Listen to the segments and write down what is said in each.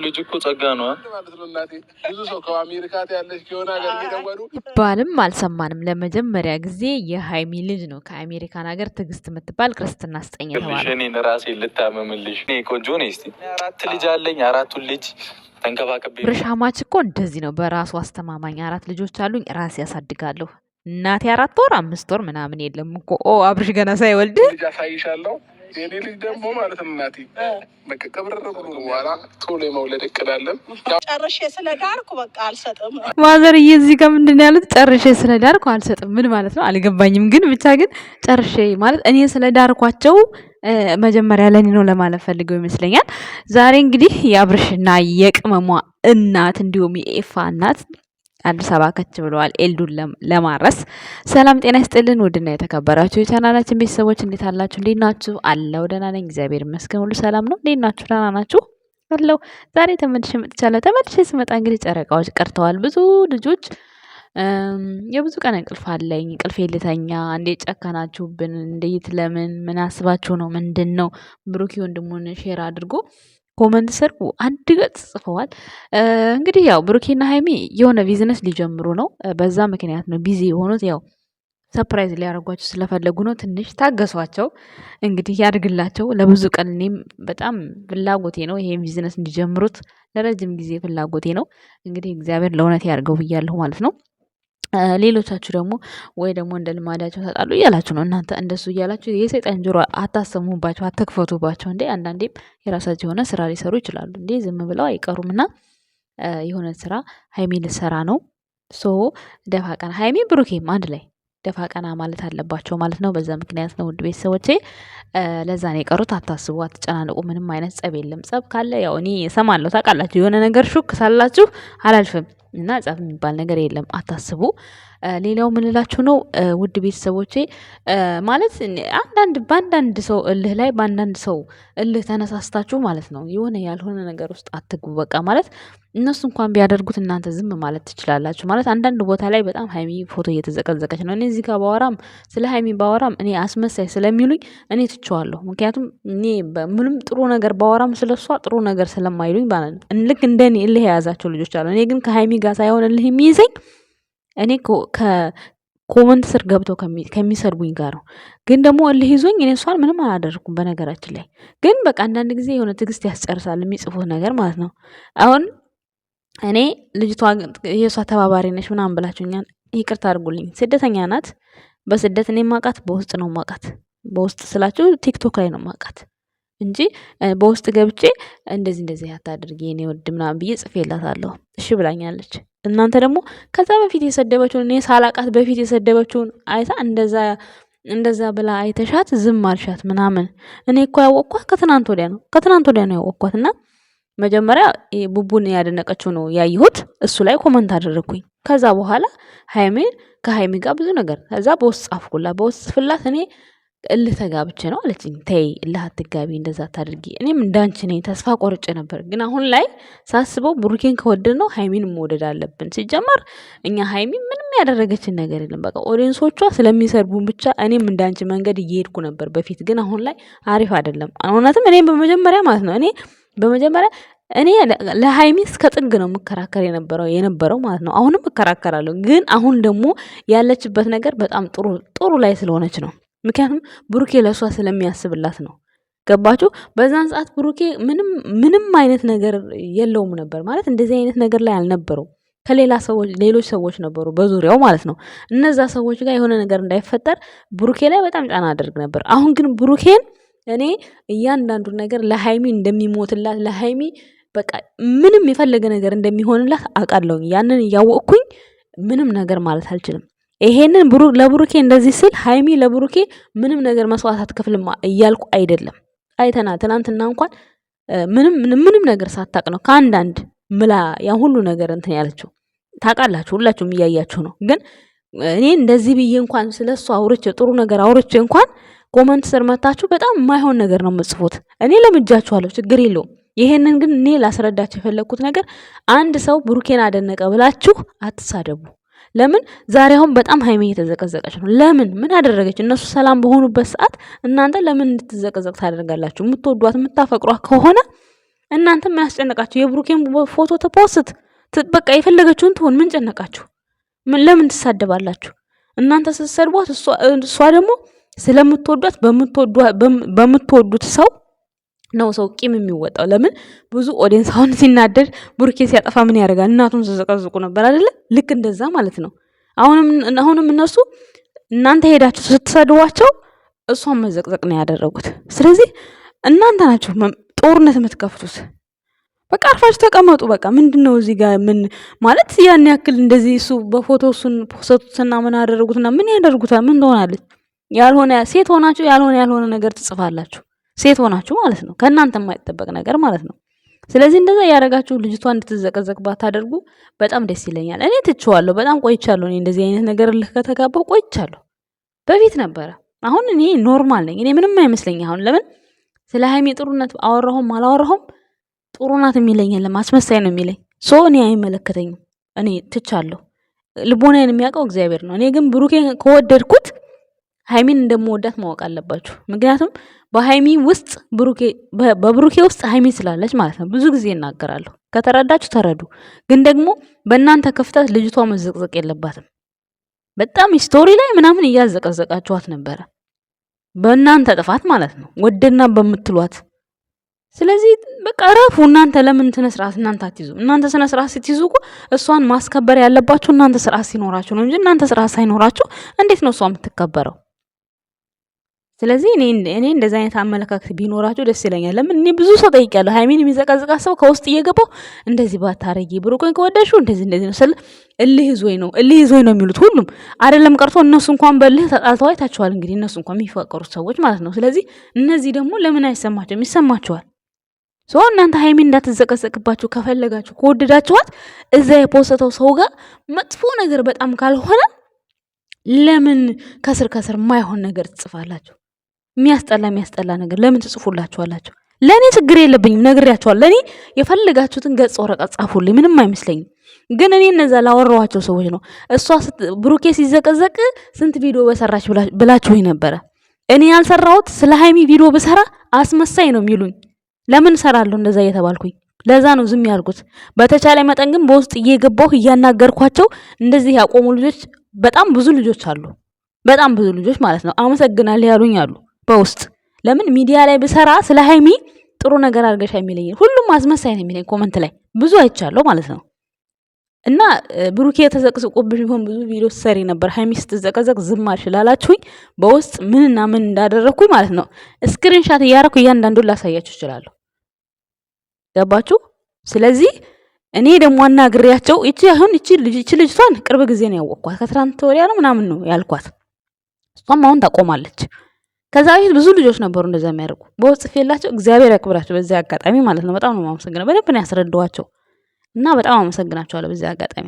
ልጅ እኮ ጸጋ ነው ማለት ነው እናቴ። ብዙ ሰው ከአሜሪካ ያለች ከሆነ ሀገር እየደወሉ ባልም አልሰማንም። ለመጀመሪያ ጊዜ የሀይሚ ልጅ ነው ከአሜሪካን ሀገር ትዕግስት የምትባል ክርስትና አስጠኝ ተባለ። እኔን ራሴ ልታመምልሽ ቆንጆ ነኝ። እስኪ 4 ልጅ አለኝ። 4ቱን ልጅ ተንከባከቤ። ብርሻማች እኮ እንደዚህ ነው፣ በራሱ አስተማማኝ። 4 ልጆች አሉኝ ራሴ ያሳድጋለሁ። እናቴ 4 ወር 5 ወር ምናምን የለም እኮ አብርሽ ገና ሳይወልድ ልጅ አሳይሻለሁ። የኔ ልጅ ደግሞ ማለት ነው እናቴ በቃ ቀብረር ብሎ በኋላ ቶሎ የመውለድ እቅዳለን። ጨርሼ ስለዳርኩ በቃ አልሰጥም። ማዘርዬ እዚህ ጋር ምንድን ነው ያሉት? ጨርሼ ስለዳርኩ አልሰጥም። ምን ማለት ነው አልገባኝም። ግን ብቻ ግን ጨርሼ ማለት እኔ ስለዳርኳቸው መጀመሪያ ለኔ ነው ለማለት ፈልገው ይመስለኛል። ዛሬ እንግዲህ የአብርሽና የቅመሟ እናት እንዲሁም የኤፋ እናት አዲስ አበባ ከች ብለዋል ኤልዱን ለማረስ። ሰላም ጤና ይስጥልን ውድና የተከበራችሁ የቻናላችን ቤተሰቦች እንዴት አላችሁ? እንዴት ናችሁ? አለው ደህና ነኝ እግዚአብሔር ይመስገን፣ ሁሉ ሰላም ነው። እንዴት ናችሁ? ደህና ናችሁ? አለው ዛሬ ተመልሼ መጥቻለሁ። ተመልሼ ስመጣ እንግዲህ ጨረቃዎች ቀርተዋል። ብዙ ልጆች የብዙ ቀን እንቅልፍ አለኝ፣ እንቅልፍ ልተኛ፣ እንዴት ጨከናችሁብን? እንዴት ለምን ምን አስባችሁ ነው? ምንድን ነው? ብሩኪ ወንድሙን ሼር አድርጎ ኮመንት ስር አንድ ገጽ ጽፈዋል። እንግዲህ ያው ብሩኬና ሀይሚ የሆነ ቢዝነስ ሊጀምሩ ነው። በዛ ምክንያት ነው ቢዚ የሆኑት። ያው ሰፕራይዝ ሊያደርጓቸው ስለፈለጉ ነው። ትንሽ ታገሷቸው እንግዲህ ያድግላቸው። ለብዙ ቀን እኔም በጣም ፍላጎቴ ነው ይሄን ቢዝነስ እንዲጀምሩት፣ ለረጅም ጊዜ ፍላጎቴ ነው። እንግዲህ እግዚአብሔር ለእውነት ያድርገው ብያለሁ ማለት ነው። ሌሎቻችሁ ደግሞ ወይ ደግሞ እንደ ልማዳቸው ተጣሉ እያላችሁ ነው። እናንተ እንደሱ እያላችሁ የሰይጣን ጆሮ አታሰሙባቸው፣ አትክፈቱባቸው። እንዴ አንዳንዴም የራሳቸው የሆነ ስራ ሊሰሩ ይችላሉ። እንዴ ዝም ብለው አይቀሩም። እና የሆነ ስራ ሀይሚ ልትሰራ ነው። ሶ ደፋ ቀና ሀይሚ ብሩኬም አንድ ላይ ደፋ ቀና ማለት አለባቸው ማለት ነው። በዛ ምክንያት ነው ውድ ቤተሰቦቼ፣ ለዛ ነው የቀሩት። አታስቡ፣ አትጨናነቁ። ምንም አይነት ጸብ የለም። ጸብ ካለ ያው እኔ እሰማለሁ። ታውቃላችሁ፣ የሆነ ነገር ሹክ ሳላችሁ አላልፍም እና ጸብ የሚባል ነገር የለም። አታስቡ። ሌላው ምንላችሁ ነው ውድ ቤተሰቦቼ፣ ማለት በአንዳንድ ሰው እልህ ላይ በአንዳንድ ሰው እልህ ተነሳስታችሁ ማለት ነው የሆነ ያልሆነ ነገር ውስጥ አትግቡ። በቃ ማለት እነሱ እንኳን ቢያደርጉት እናንተ ዝም ማለት ትችላላችሁ። ማለት አንዳንድ ቦታ ላይ በጣም ሀይሚ ፎቶ እየተዘቀዘቀች ነው። እኔ እዚህ ጋር ባወራም ስለ ሀይሚ ባወራም እኔ አስመሳይ ስለሚሉኝ እኔ ትቼዋለሁ። ምክንያቱም እኔ ምንም ጥሩ ነገር ባወራም ስለሷ ጥሩ ነገር ስለማይሉኝ ልክ እንደኔ እልህ የያዛቸው ልጆች አሉ። እኔ ግን ከሀይሚ ጋር ሳይሆን እልህ የሚይዘኝ እኔ ከኮመንት ስር ገብተው ከሚሰድቡኝ ጋር ነው። ግን ደግሞ እልህ ይዞኝ እኔ እሷን ምንም አላደረኩም። በነገራችን ላይ ግን በቃ አንዳንድ ጊዜ የሆነ ትዕግስት ያስጨርሳል የሚጽፉት ነገር ማለት ነው። አሁን እኔ ልጅቷ የእሷ ተባባሪ ነች ምናምን ብላችሁኛል። ይቅርታ አድርጉልኝ። ስደተኛ ናት። በስደት እኔ ማቃት በውስጥ ነው ማቃት። በውስጥ ስላችሁ ቲክቶክ ላይ ነው ማቃት እንጂ በውስጥ ገብቼ እንደዚህ አታድርጊ እኔ ወድ ምናምን ብዬ ጽፌላታለሁ። እሺ ብላኛለች። እናንተ ደግሞ ከዛ በፊት የሰደበችውን እኔ ሳላቃት በፊት የሰደበችውን አይታ እንደዛ ብላ አይተሻት ዝም አልሻት ምናምን። እኔ እኮ ያወቅኳት ከትናንት ወዲያ ነው ያወቅኳት። እና መጀመሪያ ቡቡን ያደነቀችው ነው ያየሁት። እሱ ላይ ኮመንት አደረግኩኝ። ከዛ በኋላ ከሀይሜ ጋር ብዙ ነገር ከዛ በውስጥ ጻፍኩላ። በውስጥ ጽፍላት እኔ እልህ ተጋብቼ ነው አለችኝ። ተይ እልህ አትጋቢ፣ እንደዛ አታድርጊ። እኔም እንዳንቺ ነኝ፣ ተስፋ ቆርጬ ነበር። ግን አሁን ላይ ሳስበው ብሩኬን ከወደድ ነው ሀይሚን መውደድ አለብን። ሲጀመር እኛ ሀይሚ ምንም ያደረገችን ነገር የለም። በቃ ኦዲየንሶቿ ስለሚሰርቡን ብቻ እኔም እንዳንቺ መንገድ እየሄድኩ ነበር በፊት። ግን አሁን ላይ አሪፍ አይደለም። እውነትም እኔ በመጀመሪያ ማለት ነው እኔ ለሀይሚ እስከ ጥግ ነው የምከራከር የነበረው ማለት ነው። አሁንም እከራከራለሁ። ግን አሁን ደግሞ ያለችበት ነገር በጣም ጥሩ ላይ ስለሆነች ነው። ምክንያቱም ብሩኬ ለእሷ ስለሚያስብላት ነው። ገባችሁ? በዛን ሰዓት ብሩኬ ምንም አይነት ነገር የለውም ነበር ማለት እንደዚህ አይነት ነገር ላይ አልነበረው። ሌሎች ሰዎች ነበሩ በዙሪያው ማለት ነው። እነዛ ሰዎች ጋር የሆነ ነገር እንዳይፈጠር ብሩኬ ላይ በጣም ጫና አደርግ ነበር። አሁን ግን ብሩኬን እኔ እያንዳንዱ ነገር ለሀይሚ እንደሚሞትላት ለሀይሚ በቃ ምንም የፈለገ ነገር እንደሚሆንላት አውቃለሁ። ያንን እያወቅኩኝ ምንም ነገር ማለት አልችልም። ይሄንን ለብሩኬ እንደዚህ ስል ሀይሚ ለብሩኬ ምንም ነገር መስዋዕት አትከፍልም እያልኩ አይደለም። አይተና ትናንትና እንኳን ምንም ነገር ሳታቅ ነው ከአንዳንድ ምላ ያ ሁሉ ነገር እንትን ያለችው ታውቃላችሁ። ሁላችሁም እያያችሁ ነው። ግን እኔ እንደዚህ ብዬ እንኳን ስለሱ አውርቼ ጥሩ ነገር አውርቼ እንኳን ኮመንት ስር መታችሁ በጣም የማይሆን ነገር ነው የምጽፉት። እኔ ለምጃችኋለሁ፣ ችግር የለውም። ይሄንን ግን እኔ ላስረዳችሁ የፈለግኩት ነገር አንድ ሰው ብሩኬን አደነቀ ብላችሁ አትሳደቡ። ለምን ዛሬ አሁን በጣም ሀይሜ እየተዘቀዘቀች ነው? ለምን ምን አደረገች? እነሱ ሰላም በሆኑበት ሰዓት እናንተ ለምን እንድትዘቀዘቅ ታደርጋላችሁ? የምትወዷት የምታፈቅሯት ከሆነ እናንተ ምን ያስጨነቃችሁ? የብሩኬን ፎቶ ተፖስት በቃ የፈለገችውን ትሆን። ምን ጨነቃችሁ? ለምን ትሳደባላችሁ? እናንተ ስትሰድቧት እሷ ደግሞ ስለምትወዷት በምትወዱት ሰው ነው ሰው ቂም የሚወጣው። ለምን ብዙ ኦዲየንስ አሁን ሲናደድ ብሩኬ ሲያጠፋ ምን ያደርጋል? እናቱን ተዘቀዝቁ ነበር አይደለ? ልክ እንደዛ ማለት ነው። አሁንም እነሱ እናንተ ሄዳችሁ ስትሰድቧቸው እሷን መዘቅዘቅ ነው ያደረጉት። ስለዚህ እናንተ ናችሁ ጦርነት የምትከፍቱት። በቃ አርፋችሁ ተቀመጡ። በቃ ምንድነው እዚህ ጋር ምን ማለት ያን ያክል እንደዚህ እሱ በፎቶ እሱን ፖስቱትና ምን አደረጉትና ምን ያደርጉታል? ምን ትሆናለች? ያልሆነ ሴት ሆናችሁ ያልሆነ ነገር ትጽፋላችሁ። ሴት ሆናችሁ ማለት ነው። ከእናንተ የማይጠበቅ ነገር ማለት ነው። ስለዚህ እንደዛ ያደረጋችሁ ልጅቷ እንድትዘቀዘቅ ባታደርጉ በጣም ደስ ይለኛል። እኔ ትቼዋለሁ፣ በጣም ቆይቻለሁ። እኔ እንደዚህ አይነት ነገር ልክ ከተጋባሁ ቆይቻለሁ። በፊት ነበረ። አሁን እኔ ኖርማል ነኝ። እኔ ምንም አይመስለኝ። አሁን ለምን ስለ ሀይሚ ጥሩነት አወራሁም አላወራሁም ጥሩ ናት የሚለኝ የለም፣ አስመሳይ ነው የሚለኝ። እኔ አይመለከተኝም። እኔ ትቻለሁ። ልቦናዬን የሚያውቀው እግዚአብሔር ነው። እኔ ግን ብሩኬን ከወደድኩት ሀይሚን እንደምወዳት ማወቅ አለባችሁ። ምክንያቱም በሀይሚ ውስጥ በብሩኬ ውስጥ ሀይሚ ስላለች ማለት ነው። ብዙ ጊዜ እናገራለሁ። ከተረዳችሁ ተረዱ። ግን ደግሞ በእናንተ ክፍተት ልጅቷ መዘቅዘቅ የለባትም። በጣም ስቶሪ ላይ ምናምን እያዘቀዘቃችኋት ነበረ፣ በእናንተ ጥፋት ማለት ነው፣ ወደና በምትሏት። ስለዚህ በቃ ረፉ። እናንተ ለምን ስነ ስርዓት እናንተ አትይዙ? እናንተ ስነ ስርዓት ስትይዙ እኮ እሷን ማስከበር ያለባችሁ እናንተ ስርዓት ሲኖራችሁ ነው እንጂ እናንተ ስርዓት ሳይኖራችሁ እንዴት ነው እሷ የምትከበረው? ስለዚህ እኔ እንደዚህ አይነት አመለካከት ቢኖራችሁ ደስ ይለኛል። ለምን እኔ ብዙ ሰው ጠይቄያለሁ። ሀይሚን የሚዘቀዝቃ ሰው ከውስጥ እየገባው እንደዚህ ባታረጊ ብሩክን ከወደድሽው እንደዚህ ነው ስለ እልህ ይዞኝ ነው የሚሉት ሁሉም። አይደለም ቀርቶ እነሱ እንኳን በልህ ተጣልተው አይታችኋል። እንግዲህ እነሱ እንኳን የሚፈቀሩት ሰዎች ማለት ነው። ስለዚህ እነዚህ ደግሞ ለምን አይሰማቸውም? ይሰማቸዋል። እናንተ ሀይሚን እንዳትዘቀዘቅባችሁ ከፈለጋችሁ ከወደዳችኋት እዛ የፖስተው ሰው ጋር መጥፎ ነገር በጣም ካልሆነ ለምን ከስር ማይሆን ነገር ትጽፋላችሁ? የሚያስጠላ ነገር ለምን ትጽፉላችኋላችሁ? ለእኔ ችግር የለብኝም፣ ነግሬያችኋል። ለእኔ የፈለጋችሁትን ገጽ ወረቀት ጻፉልኝ፣ ምንም አይመስለኝም። ግን እኔ እነዛ ላወራኋቸው ሰዎች ነው። እሷ ብሩኬ ሲዘቀዘቅ ስንት ቪዲዮ በሰራች ብላችሁኝ ነበረ። እኔ ያልሰራሁት ስለ ሀይሚ ቪዲዮ ብሰራ አስመሳይ ነው የሚሉኝ። ለምን ሰራለሁ እንደዛ እየተባልኩኝ? ለዛ ነው ዝም ያልኩት። በተቻለ መጠን ግን በውስጥ እየገባሁ እያናገርኳቸው እንደዚህ ያቆሙ ልጆች በጣም ብዙ ልጆች አሉ። በጣም ብዙ ልጆች ማለት ነው። አመሰግናለሁ ያሉኝ አሉ በውስጥ። ለምን ሚዲያ ላይ ብሰራ ስለ ሀይሚ ጥሩ ነገር አድርገሽ የሚለኝ ሁሉም አስመሳይ ነው የሚለኝ ኮመንት ላይ ብዙ አይቻለሁ ማለት ነው። እና ብሩኬ ተዘቅዝቆብሽ ቢሆን ብዙ ቪዲዮ ሰሪ ነበር። ሀይሚ ስትዘቀዘቅ ዝም አልሽ ላላችሁኝ በውስጥ ምንና ምን እንዳደረኩኝ ማለት ነው ስክሪንሻት እያደረኩ እያንዳንዱን ላሳያችሁ እችላለሁ። ገባችሁ? ስለዚህ እኔ ደግሞ አናግሬያቸው እቺ ልጅቷን ቅርብ ጊዜ ነው ያወቅኳት። ከትናንት ወዲያ ነው ምናምን ነው ያልኳት። እሷም አሁን ታቆማለች። ከዛ በፊት ብዙ ልጆች ነበሩ እንደዛ የሚያደርጉ በውስጥ ጽፌላቸው፣ እግዚአብሔር ያክብራቸው በዚህ አጋጣሚ ማለት ነው። በጣም ነው የማመሰግነው። በደንብ ነው ያስረዳኋቸው እና በጣም አመሰግናቸዋለሁ በዚህ አጋጣሚ።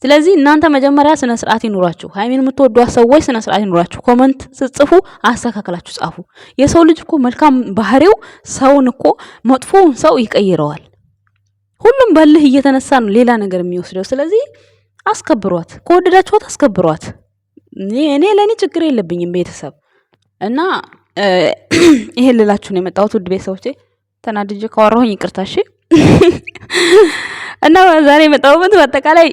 ስለዚህ እናንተ መጀመሪያ ስነ ስርዓት ይኑራችሁ። ሀይሚን የምትወዷት ሰዎች ስነ ስርዓት ይኑራችሁ። ኮመንት ስትጽፉ አስተካክላችሁ ጻፉ። የሰው ልጅ እኮ መልካም ባህሪው ሰውን እኮ መጥፎውን ሰው ይቀይረዋል። ሁሉም በልህ እየተነሳ ነው ሌላ ነገር የሚወስደው። ስለዚህ አስከብሯት፣ ከወደዳችኋት አስከብሯት። እኔ ለእኔ ችግር የለብኝም ቤተሰብ እና ይሄን ልላችሁ ነው የመጣሁት። ውድ ቤተሰቦቼ ተናድጄ ካወራሁኝ ይቅርታ እሺ። እና ዛሬ የመጣሁበት በአጠቃላይ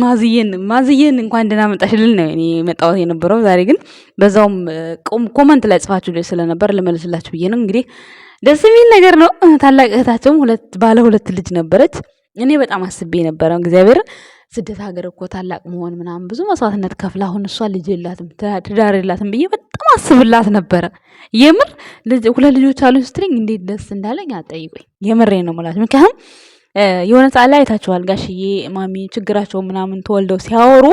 ማዝዬን እንኳን ደህና መጣሽ ልል ነው እኔ የመጣሁት የነበረው። ዛሬ ግን በዛውም ኮመንት ላይ ጽፋችሁ ስለነበር ልመልስላችሁ ብዬ ነው። እንግዲህ ደስ የሚል ነገር ነው። ታላቅ እህታቸውም ባለ ሁለት ልጅ ነበረች። እኔ በጣም አስቤ ነበረ እግዚአብሔር ስደት ሀገር እኮ ታላቅ መሆን ምናምን ብዙ መስዋዕትነት ከፍላ አሁን እሷ ልጅ የላትም ትዳር የላትም ብዬ በጣም አስብላት ነበረ። የምር ሁለት ልጆች አሉኝ ስትለኝ እንዴት ደስ እንዳለኝ አጠይቁኝ። የምሬ ነው የምላችሁ። ምክንያቱም የሆነ ሰዓት ላይ አይታችኋል ጋሽዬ ማሚ ችግራቸው ምናምን ተወልደው ሲያወሩ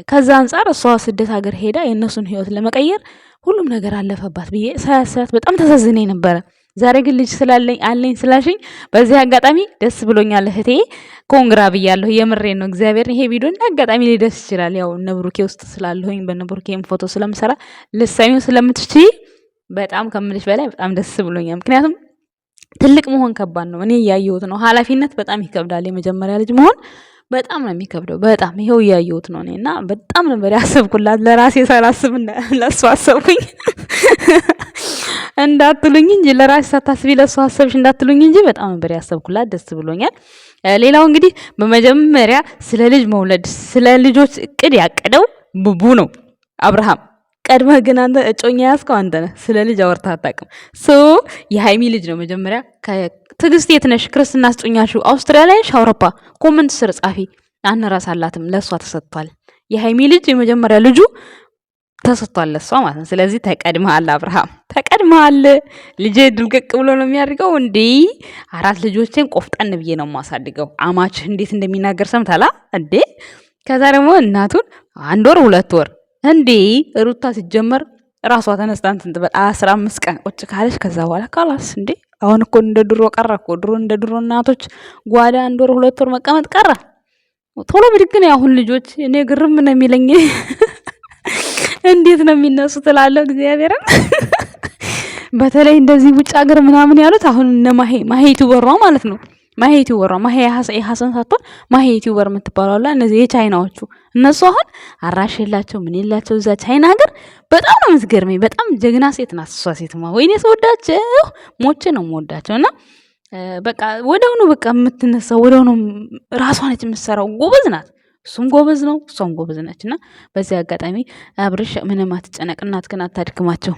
ከዛ አንጻር እሷ ስደት ሀገር ሄዳ የእነሱን ህይወት ለመቀየር ሁሉም ነገር አለፈባት ብዬ ሳያሳት በጣም ተሳዝነኝ ነበረ። ዛሬ ግን ልጅ አለኝ ስላሽኝ በዚህ አጋጣሚ ደስ ብሎኛል እህቴ፣ ኮንግራ ብያለሁ። የምሬን ነው እግዚአብሔር። ይሄ ቪዲዮ እንደ አጋጣሚ ሊደርስ ይችላል። ያው እነ ብሩኬ ውስጥ ስላለሁኝ በእነ ብሩኬም ፎቶ ስለምሰራ ልሳኙ ስለምትችይ በጣም ከምልሽ በላይ በጣም ደስ ብሎኛል። ምክንያቱም ትልቅ መሆን ከባድ ነው። እኔ እያየሁት ነው። ኃላፊነት በጣም ይከብዳል። የመጀመሪያ ልጅ መሆን በጣም ነው የሚከብደው። በጣም ይሄው እያየሁት ነው እኔ እና በጣም ነበር ያሰብኩላት። ለራሴ ሳላስብ ለእሱ አሰብኩኝ እንዳትሉኝ እንጂ ለራስ ሳታስቢ ለሷ አሰብሽ እንዳትሉኝ እንጂ በጣም ነበር ያሰብኩላት። ደስ ብሎኛል። ሌላው እንግዲህ በመጀመሪያ ስለ ልጅ መውለድ ስለ ልጆች እቅድ ያቀደው ቡቡ ነው አብርሃም። ቀድመህ ግን አንተ እጮኛ ያዝከው አንተ ነህ። ስለ ልጅ አወርተህ አታውቅም። የሃይሚ ልጅ ነው መጀመሪያ። ትዕግስት የት ነሽ? ክርስትና አስጮኛሽው አውስትራሊያ ነሽ አውሮፓ? ኮመንት ስር ጻፊ። አንረሳላትም፣ ለእሷ ተሰጥቷል። የሃይሚ ልጅ የመጀመሪያ ልጁ ተሰጥቷል ለሷ ማለት ነው። ስለዚህ ተቀድመሃል አብርሃም ተቀድመሃል። ልጄ ድልቅቅ ብሎ ነው የሚያድገው። እንዴ 4 ልጆችን ቆፍጠን ብዬ ነው የማሳድገው። አማችህ እንዴት እንደሚናገር ሰምታላ እንዴ? ከዛ ደግሞ እናቱን 1 ወር 2 ወር እንዴ ሩታ ሲጀመር ራሷ ተነስታን ትንጥበል 15 ቀን ቁጭ ካለች ከዛ በኋላ ካላስ እንዴ አሁን እኮ እንደ ድሮ ቀረ እኮ። ድሮ እንደ ድሮ እናቶች ጓዳ 1 ወር 2 ወር መቀመጥ ቀረ። ቶሎ ብድግ ነው አሁን ልጆች። እኔ ግርም ነው የሚለኝ እንዴት ነው የሚነሱት እላለሁ እግዚአብሔርን። በተለይ እንደዚህ ውጭ ሀገር ምናምን ያሉት አሁን እነ ማሄ ዩቲዩበሯ ማለት ነው። ማሄ ዩቲዩበሯ ማሄ ሀሰን ሳትሆን ማሄ ዩቲዩበር የምትባለው አለ። እነዚህ የቻይናዎቹ እነሱ አሁን አራሽ የላቸው ምን የላቸው። እዛ ቻይና ሀገር በጣም ነው የምትገርመኝ። በጣም ጀግና ሴት ናት እሷ ሴትማ። ወይኔ ስወዳቸው ሞቼ ነው የምወዳቸው። እና በቃ ወደውኑ በቃ የምትነሳው ወደውኑ ራሷ ነች የምትሰራው። ጎበዝ ናት። እሱም ጎበዝ ነው፣ እሷም ጎበዝ ነች። እና በዚህ አጋጣሚ አብርሽ ምንም አትጨነቅ። እናትህን አታድክማቸው።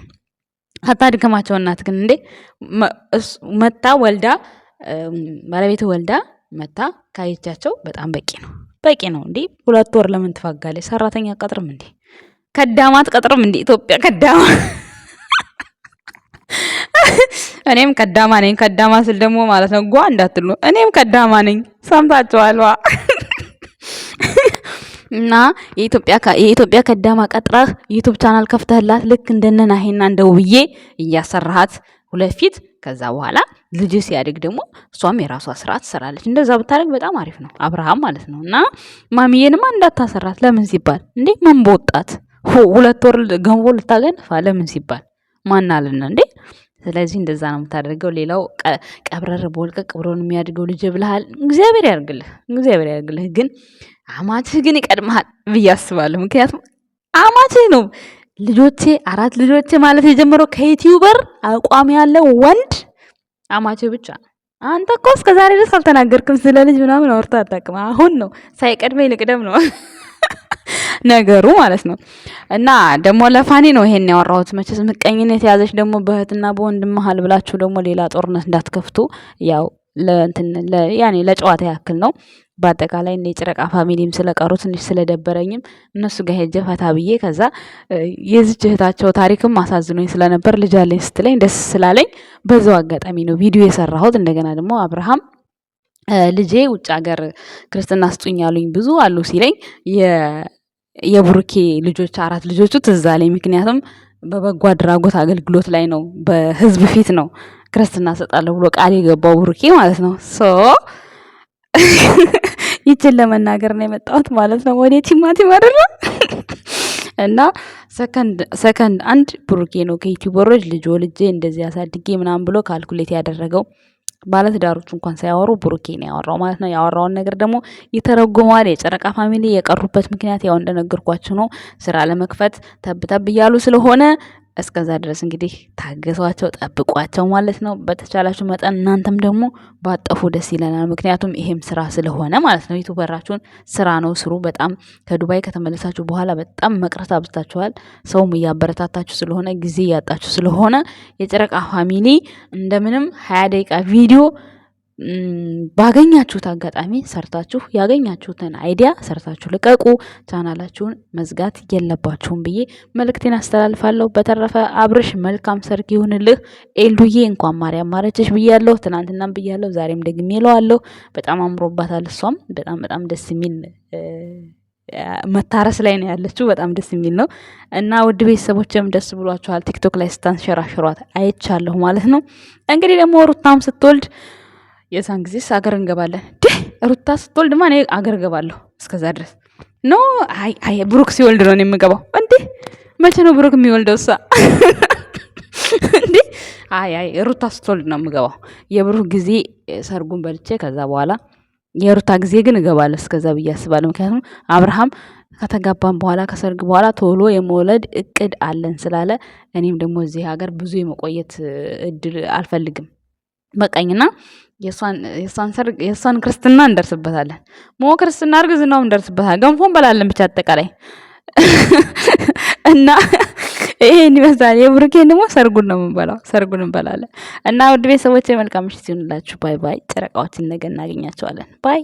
እናትህን እንዴ መታ ወልዳ ባለቤት ወልዳ መታ ካየቻቸው በጣም በቂ ነው። እንዴ 2 ወር ለምን ትፋጋለች? ሰራተኛ ቀጥርም እንዴ? ከዳማ አትቀጥርም እንዴ? ኢትዮጵያ ከዳማ እኔም ከዳማ ነኝ። ከዳማ ስል ደግሞ ማለት ነው ጓ እንዳትሉ፣ እኔም ከዳማ ነኝ። ሰምታችኋል። እና የኢትዮጵያ ከዳማ ቀጥረህ ዩቲዩብ ቻናል ከፍተህላት ልክ እንደነ ናሂና እንደ ውብዬ እያሰራሃት ሁለፊት። ከዛ በኋላ ልጅ ሲያድግ ደግሞ እሷም የራሷ ስራ ትሰራለች። እንደዛ ብታደርግ በጣም አሪፍ ነው አብርሃም ማለት ነው። እና ማሚዬንማ እንዳታሰራት። ለምን ሲባል እንዴ ምን በወጣት 2 ወር ገንቦ ልታገንፋ ለምን ሲባል ማናልና እንዴ? ስለዚህ እንደዛ ነው የምታደርገው። ሌላው ቀብረር በወልቀቅ ብሎን የሚያድገው ልጅ ብለሃል። እግዚአብሔር ያርግልህ። ግን አማትህ ግን ይቀድመሃል ብዬ አስባለሁ። ምክንያቱም አማትህ ነው 4 ልጆቼ ማለት የጀመረው ከዩቲዩበር አቋም ያለው ወንድ አማትህ ብቻ ነው። አንተ እኮ እስከዛሬ ድረስ አልተናገርክም ስለ ልጅ ምናምን አውርተህ አታውቅም። አሁን ነው ሳይቀድመኝ ልቅደም ነው ነገሩ ማለት ነው። እና ደግሞ ለፋኒ ነው ይሄን ያወራሁት። መቼስ ምቀኝነት የያዘች ደግሞ በእህትና በወንድም መሀል ብላችሁ ደግሞ ሌላ ጦርነት እንዳትከፍቱ። ያው ያኔ ለጨዋታ ያክል ነው። በአጠቃላይ እነ የጨረቃ ፋሚሊም ስለቀሩ ትንሽ ስለደበረኝም እነሱ ጋር ሄጄ ፈታ ብዬ ከዛ የዚች እህታቸው ታሪክም አሳዝኖኝ ስለነበር ልጅ አለኝ ስትለኝ ደስ ስላለኝ በዛው አጋጣሚ ነው ቪዲዮ የሰራሁት። እንደገና ደግሞ አብርሃም ልጄ ውጭ ሀገር ክርስትና ስጡኝ ያሉኝ ብዙ አሉ ሲለኝ የቡርኬ ልጆች 4 ልጆቹ ትዝ አለኝ። ምክንያቱም በበጎ አድራጎት አገልግሎት ላይ ነው፣ በህዝብ ፊት ነው ክርስትና ሰጣለሁ ብሎ ቃል የገባው ቡርኬ ማለት ነው። ይችን ለመናገር ነው የመጣሁት ማለት ነው። ወደ ቲማቲም አይደለም። እና ሰከንድ 1 ቡርኬ ነው ከዩቲዩበሮች ልጅ ወልጄ እንደዚህ አሳድጌ ምናምን ብሎ ካልኩሌት ያደረገው። ባለትዳሮቹ እንኳን ሳያወሩ ብሩኬ ነው ያወራው ማለት ነው። ያወራውን ነገር ደግሞ ይተረጉመዋል። የጨረቃ ፋሚሊ የቀሩበት ምክንያት ያው እንደነገርኳችሁ ነው። ስራ ለመክፈት ተብተብ እያሉ ስለሆነ እስከዛ ድረስ እንግዲህ ታገሷቸው፣ ጠብቋቸው ማለት ነው። በተቻላችሁ መጠን እናንተም ደግሞ ባጠፉ ደስ ይለናል። ምክንያቱም ይሄም ስራ ስለሆነ ማለት ነው። ዩቲዩበራችሁን ስራ ነው፣ ስሩ። በጣም ከዱባይ ከተመለሳችሁ በኋላ በጣም መቅረት አብዝታችኋል። ሰውም እያበረታታችሁ ስለሆነ ጊዜ እያጣችሁ ስለሆነ የጨረቃ ፋሚሊ እንደምንም 20 ደቂቃ ቪዲዮ ባገኛችሁት አጋጣሚ ሰርታችሁ ያገኛችሁትን አይዲያ ሰርታችሁ ልቀቁ። ቻናላችሁን መዝጋት የለባችሁም ብዬ መልእክቴን አስተላልፋለሁ። በተረፈ አብርሽ መልካም ሰርግ ይሁንልህ። ኤልዱዬ እንኳን ማርያም ማረችሽ ብያለሁ። ትናንትናም ብያለሁ፣ ዛሬም ደግሜ እለዋለሁ። በጣም አምሮባታል። እሷም በጣም ደስ የሚል መታረስ ላይ ነው ያለችው። በጣም ደስ የሚል ነው እና ውድ ቤተሰቦችም ደስ ብሏችኋል። ቲክቶክ ላይ ስታንሸራሽሯት አይቻለሁ ማለት ነው። እንግዲህ ደግሞ ሩታም ስትወልድ የዛን ጊዜ አገር እንገባለን። ሩታ ስትወልድ ማ እኔ አገር እገባለሁ። እስከዛ ድረስ ኖ አይ ብሩክ ሲወልድ ነው የምገባው። እንዴ መቼ ነው ብሩክ የሚወልደው? እሷ እንዴ አይ ሩታ ስትወልድ ነው የምገባው። የብሩክ ጊዜ ሰርጉን በልቼ ከዛ በኋላ የሩታ ጊዜ ግን እገባለሁ እስከዛ ብዬ አስባለሁ። ምክንያቱም አብርሃም ከተጋባን በኋላ ከሰርግ በኋላ ቶሎ የመውለድ እቅድ አለን ስላለ እኔም ደግሞ እዚህ ሀገር ብዙ የመቆየት እድል አልፈልግም። በቃኝና የእሷን ክርስትና እንደርስበታለን። ክርስትና እርግዝናውም እንደርስበታለን። ገንፎ እንበላለን ብቻ አጠቃላይ እና ይሄን ይመስላል። የብሩኬን ደግሞ ሰርጉን ነው የምንበላው፣ ሰርጉን እንበላለን። እና ውድ ቤተሰቦቼ መልካም ምሽት ይሁንላችሁ። ባይ ባይ። ጨረቃዎችን ነገ እናገኛቸዋለን። ባይ